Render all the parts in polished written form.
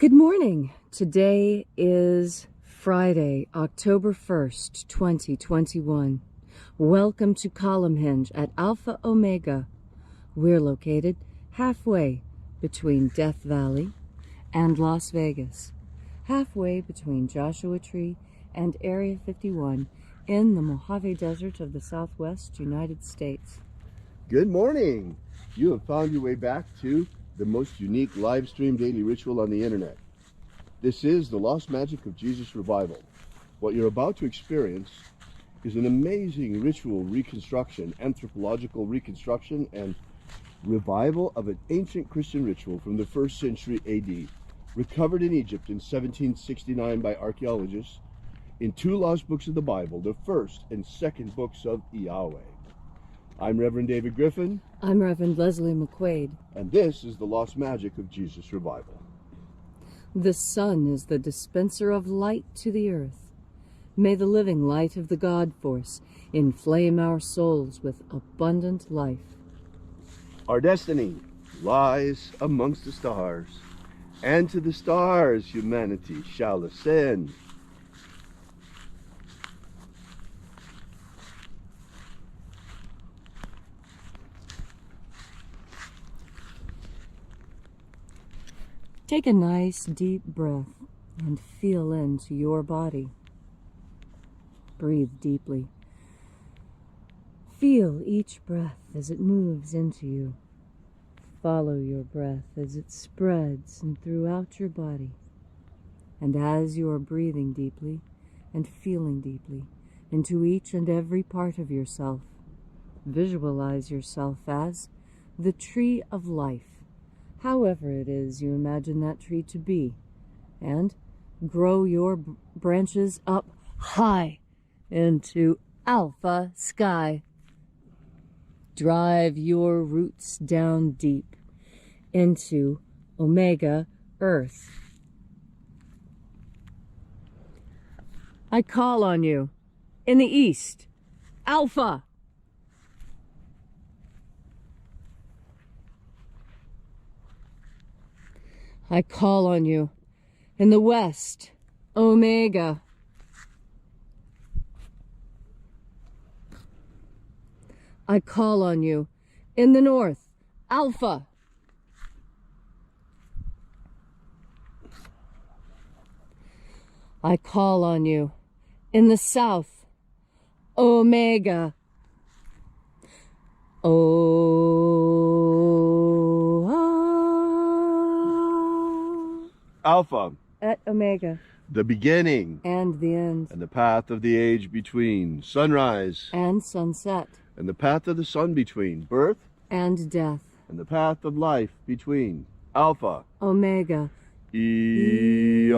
Good morning. Today is Friday, October 1st, 2021. Welcome to Column Hinge at Alpha Omega. We're located halfway between Death Valley and Las Vegas, halfway between Joshua Tree and Area 51 in the Mojave Desert of the Southwest United States. Good morning. You have found your way back to the most unique live stream daily ritual on the internet. This is the Lost Magic of Jesus Revival. What you're about to experience is an amazing ritual reconstruction, anthropological reconstruction and revival of an ancient Christian ritual from the 1st century AD, recovered in Egypt in 1769 by archaeologists in two lost books of the Bible, the first and second books of IAOE. I'm Reverend David Griffin. I'm Reverend Leslie McQuade. And this is the Lost Magic of Jesus Revival. The sun is the dispenser of light to the earth. May the living light of the God Force inflame our souls with abundant life. Our destiny lies amongst the stars, and to the stars humanity shall ascend. Take a nice deep breath and feel into your body. Breathe deeply. Feel each breath as it moves into you. Follow your breath as it spreads and throughout your body. And as you are breathing deeply and feeling deeply into each and every part of yourself, visualize yourself as the tree of life, however it is you imagine that tree to be, and grow your branches up high into alpha sky. Drive your roots down deep into omega earth. I call on you in the east, alpha. I call on you in the west, omega. I call on you in the north, alpha. I call on you in the south, omega. Alpha, at omega, the beginning and the end, and the path of the age between, sunrise and sunset, and the path of the sun between, birth and death, and the path of life between, Alpha, omega, IAOE.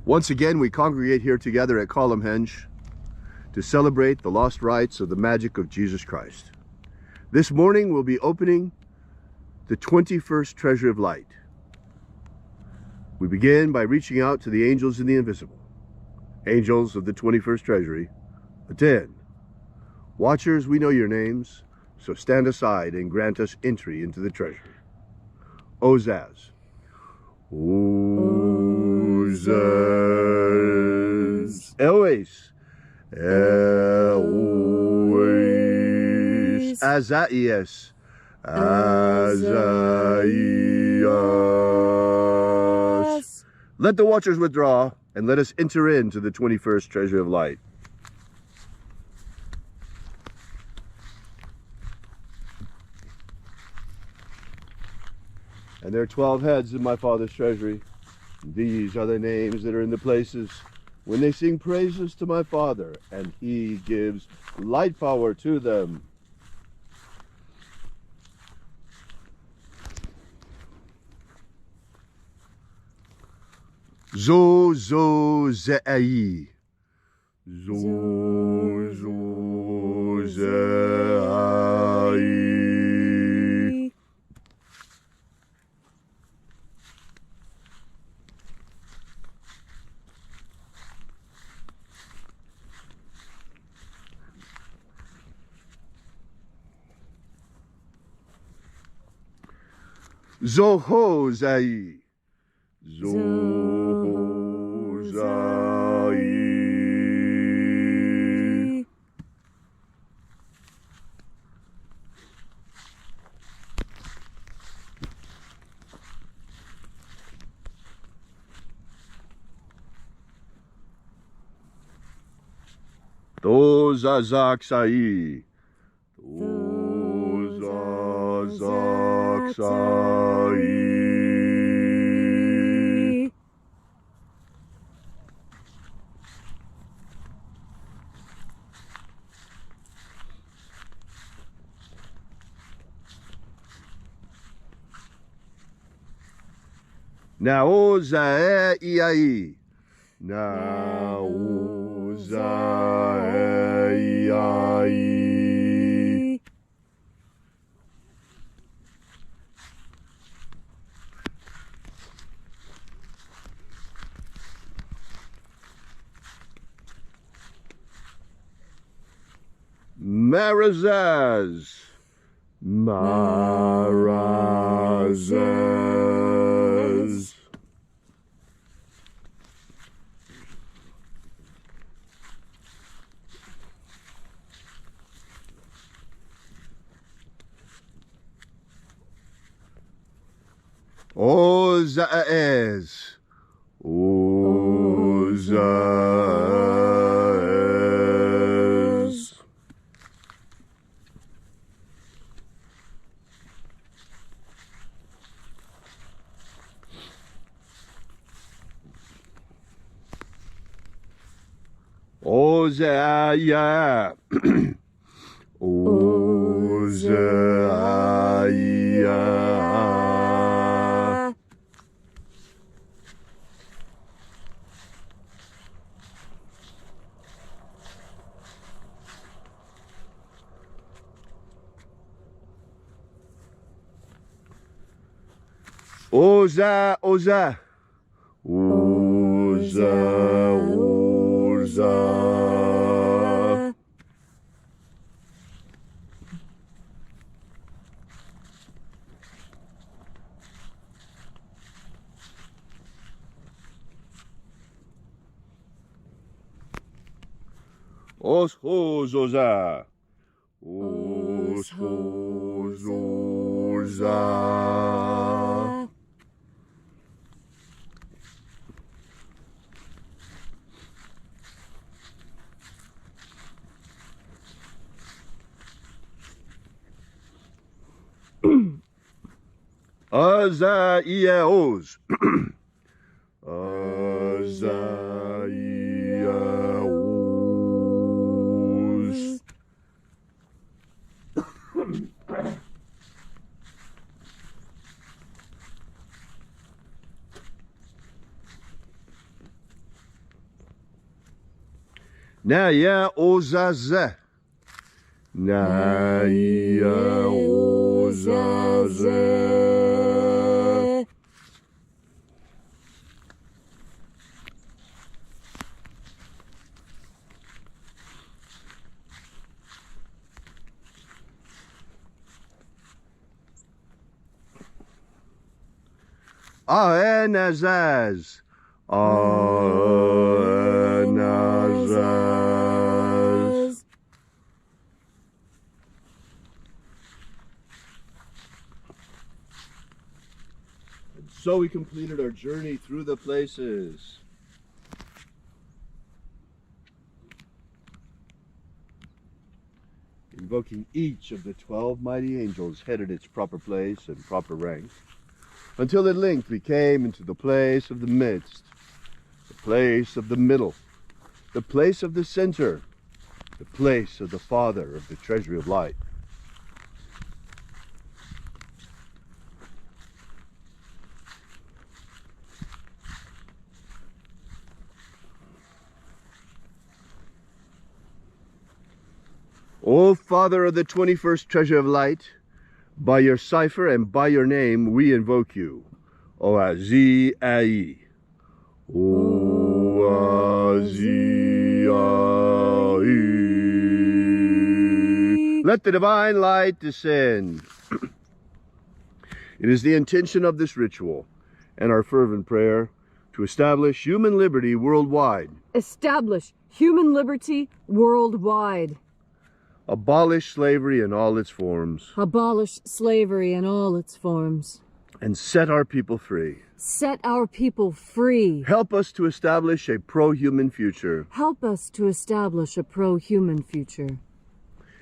Once again, we congregate here together at Column Hinge to celebrate the lost rites of the magic of Jesus Christ. This morning we'll be opening the 21st Treasure of Light. We begin by reaching out to the angels in the invisible. Angels of the 21st Treasury, attend. Watchers, we know your names, so stand aside and grant us entry into the treasury. Ozaz. Ozaz. Elois. Elois. Azaias. Azaias. Let the watchers withdraw, and let us enter into the 21st Treasure of Light. And there are 12 heads in my Father's treasury. These are the names that are in the places when they sing praises to my Father, and he gives light power to them. Zo zo ze'ai. Zo zo ze'ai. Zohozai. Zohozai. Tozazaksai. Tozazaksai. Naozae iai. Naozae iai. Marazaz. Marazaz. Ozaez. Ozaez. Ozaia. Ozaia. Oza, Oza. Oza, Oza. Oshozoza. Oshozoza. IAOs. IAOs. Naya Ozaze. Naya Ozaze. Aenazaz. Aenazaz. And so we completed our journey through the places. Invoking each of the 12 mighty angels headed its proper place and proper rank, until at length we came into the place of the midst, the place of the middle, the place of the center, the place of the Father of the treasury of light. O Father of the 21st treasure of light, by your cipher and by your name we invoke you. Oazi-ai. Oazi-ai. Let the divine light descend It is the intention of this ritual and our fervent prayer to establish human liberty worldwide. Establish human liberty worldwide. Abolish slavery in all its forms. Abolish slavery in all its forms. And set our people free. Set our people free. Help us to establish a pro-human future. Help us to establish a pro-human future.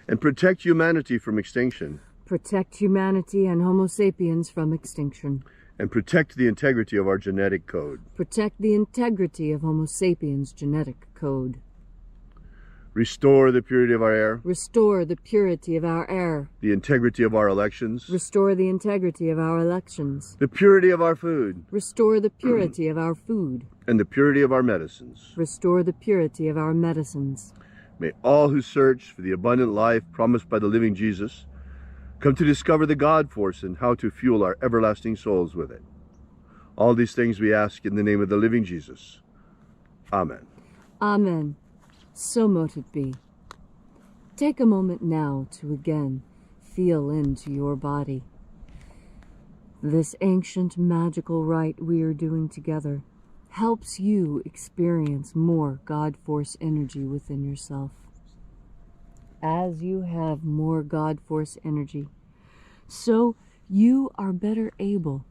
And protect humanity from extinction. Protect humanity and Homo sapiens from extinction. And protect the integrity of our genetic code. Protect the integrity of Homo sapiens' genetic code. Restore the purity of our air. Restore the purity of our air. The integrity of our elections. Restore the integrity of our elections. The purity of our food. Restore the purity of our food. And the purity of our medicines. Restore the purity of our medicines. May all who search for the abundant life promised by the living Jesus come to discover the God force and how to fuel our everlasting souls with it. All these things we ask in the name of the living Jesus. Amen. Amen. So mote it be. Take a moment now to again feel into your body. This ancient magical rite we are doing together helps you experience more God force energy within yourself. As you have more God force energy, so you are better able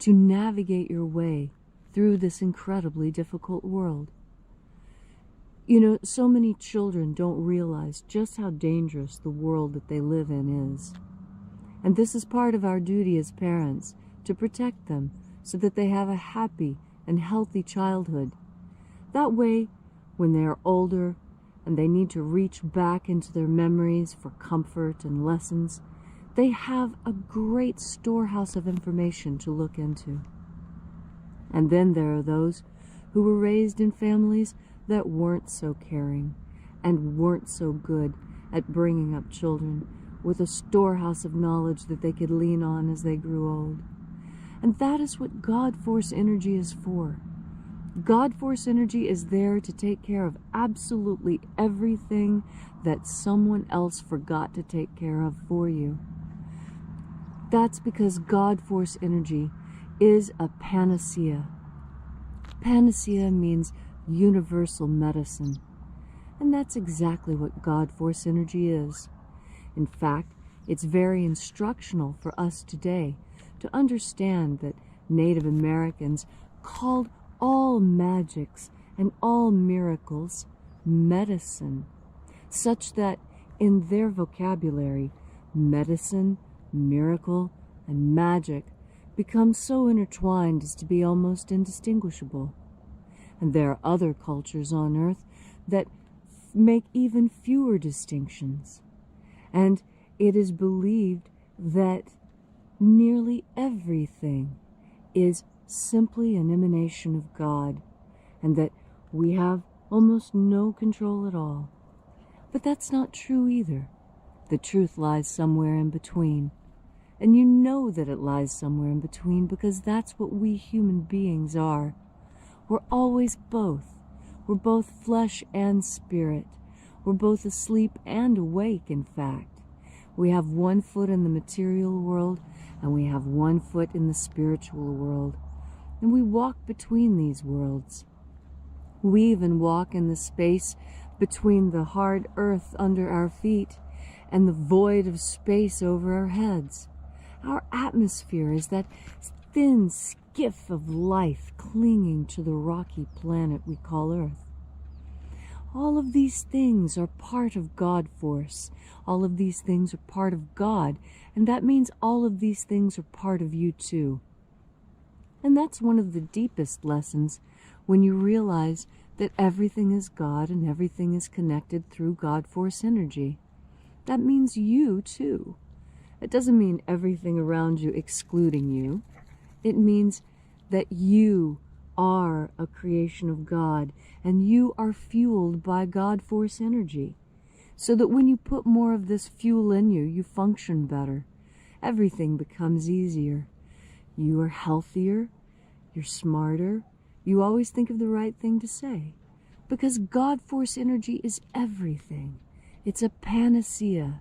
to navigate your way through this incredibly difficult world. You know, so many children don't realize just how dangerous the world that they live in is. And this is part of our duty as parents, to protect them so that they have a happy and healthy childhood. That way, when they are older and they need to reach back into their memories for comfort and lessons, they have a great storehouse of information to look into. And then there are those who were raised in families that weren't so caring and weren't so good at bringing up children with a storehouse of knowledge that they could lean on as they grew old. And that is what God Force Energy is for. God Force Energy is there to take care of absolutely everything that someone else forgot to take care of for you. That's because God Force Energy is a panacea. Panacea means universal medicine. And that's exactly what God Force Energy is. In fact, it's very instructional for us today to understand that Native Americans called all magics and all miracles medicine, such that in their vocabulary, medicine, miracle, and magic become so intertwined as to be almost indistinguishable. And there are other cultures on Earth that make even fewer distinctions. And it is believed that nearly everything is simply an emanation of God, and that we have almost no control at all. But that's not true either. The truth lies somewhere in between. And you know that it lies somewhere in between because that's what we human beings are. We're always both. We're both flesh and spirit. We're both asleep and awake, in fact. We have one foot in the material world, and we have one foot in the spiritual world. And we walk between these worlds. We even walk in the space between the hard earth under our feet and the void of space over our heads. Our atmosphere is that thin skiff of life clinging to the rocky planet we call Earth. All of these things are part of God Force. All of these things are part of God, and that means all of these things are part of you too. And that's one of the deepest lessons when you realize that everything is God and everything is connected through God Force Energy. That means you too. It doesn't mean everything around you excluding you. It means that you are a creation of God and you are fueled by God Force Energy. So that when you put more of this fuel in you, you function better. Everything becomes easier. You are healthier. You're smarter. You always think of the right thing to say. Because God Force Energy is everything. It's a panacea.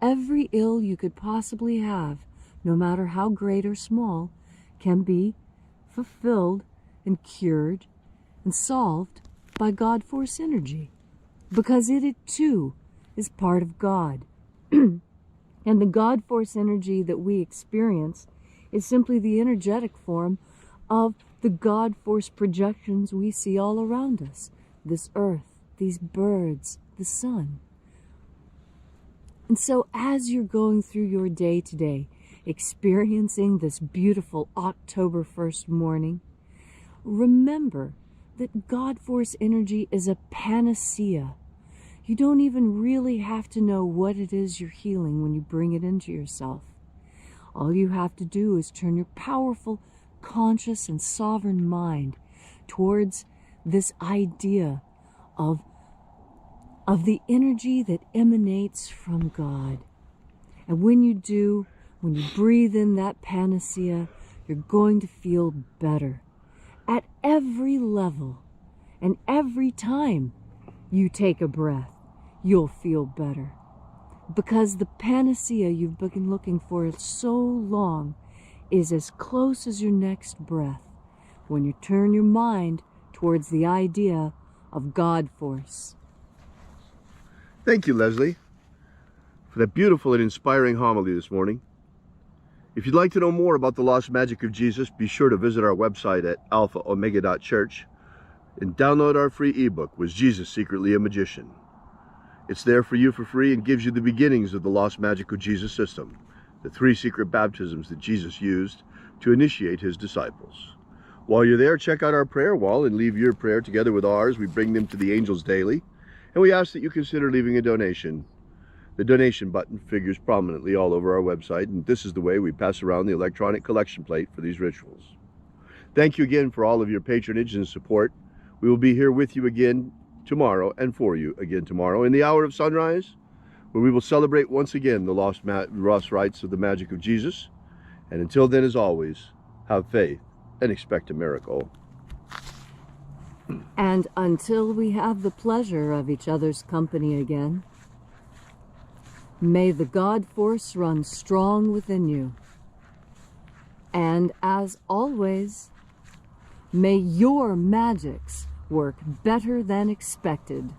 Every ill you could possibly have, no matter how great or small, can be fulfilled and cured and solved by God Force energy, because it too is part of God. And the God Force energy that we experience is simply the energetic form of the God Force projections we see all around us. This earth, these birds, the sun. And so as you're going through your day today, experiencing this beautiful October 1st morning, remember that God Force energy is a panacea. You don't even really have to know what it is you're healing when you bring it into yourself. All you have to do is turn your powerful, conscious, and sovereign mind towards this idea of the energy that emanates from God. And when you do, when you breathe in that panacea, you're going to feel better at every level. And every time you take a breath, you'll feel better. Because the panacea you've been looking for so long is as close as your next breath when you turn your mind towards the idea of God Force. Thank you, Leslie, for that beautiful and inspiring homily this morning. If you'd like to know more about the lost magic of Jesus, be sure to visit our website at alphaomega.church and download our free ebook, Was Jesus Secretly a Magician? It's there for you for free and gives you the beginnings of the lost magic of Jesus system, the 3 secret baptisms that Jesus used to initiate his disciples. While you're there, check out our prayer wall and leave your prayer together with ours. We bring them to the angels daily, and we ask that you consider leaving a donation. The donation button figures prominently all over our website, and this is the way we pass around the electronic collection plate for these rituals. Thank you again for all of your patronage and support. We will be here with you again tomorrow and for you again tomorrow in the hour of sunrise, where we will celebrate once again the lost rites of the magic of Jesus. And until then, as always, have faith and expect a miracle. And until we have the pleasure of each other's company again, may the God Force run strong within you. And as always, may your magics work better than expected.